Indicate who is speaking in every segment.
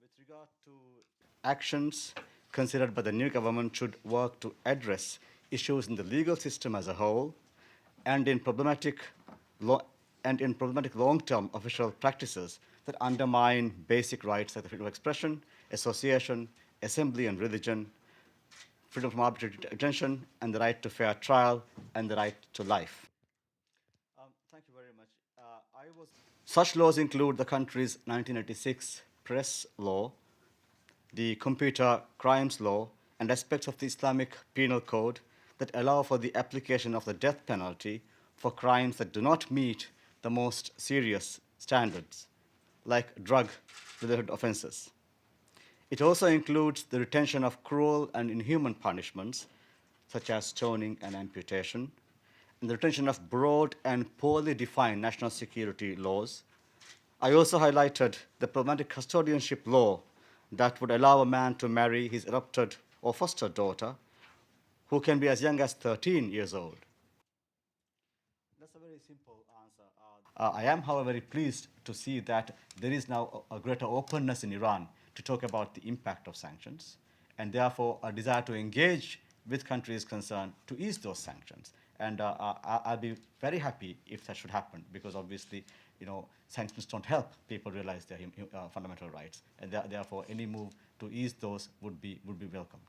Speaker 1: With regard to actions considered by the new government should work to address issues in the legal system as a whole and in problematic long-term official practices that undermine basic rights like the freedom of expression, association, assembly and religion, freedom from arbitrary detention, and the right to fair trial, and the right to life. Thank you very much. Such laws include the country's 1986 press law, the computer crimes law, and aspects of the Islamic penal code that allow for the application of the death penalty for crimes that do not meet the most serious standards, like drug-related offenses. It also includes the retention of cruel and inhuman punishments, such as stoning and amputation, and the retention of broad and poorly defined national security laws. I also highlighted the problematic custodianship law that would allow a man to marry his adopted or foster daughter, who can be as young as 13 years old. That's a very simple answer. I am, however, very pleased to see that there is now a greater openness in Iran to talk about the impact of sanctions, and therefore a desire to engage with countries concerned to ease those sanctions. And I'll be very happy if that should happen, because obviously, sanctions don't help people realize their fundamental rights, and therefore any move to ease those would be welcomed.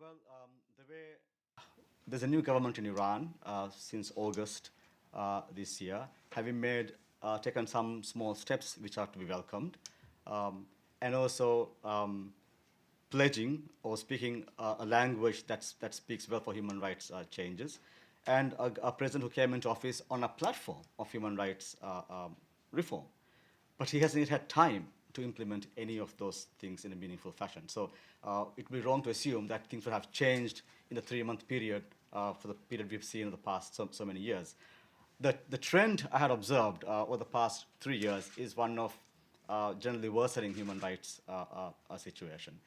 Speaker 1: Well, there's a new government in Iran since August this year, having taken some small steps which are to be welcomed, and also pledging or speaking a language that speaks well for human rights changes, and a president who came into office on a platform of human rights reform. But he hasn't yet had time to implement any of those things in a meaningful fashion. So it would be wrong to assume that things would have changed in the 3-month period for the period we've seen in the past so many years. The trend I had observed over the past 3 years is one of generally worsening human rights situation.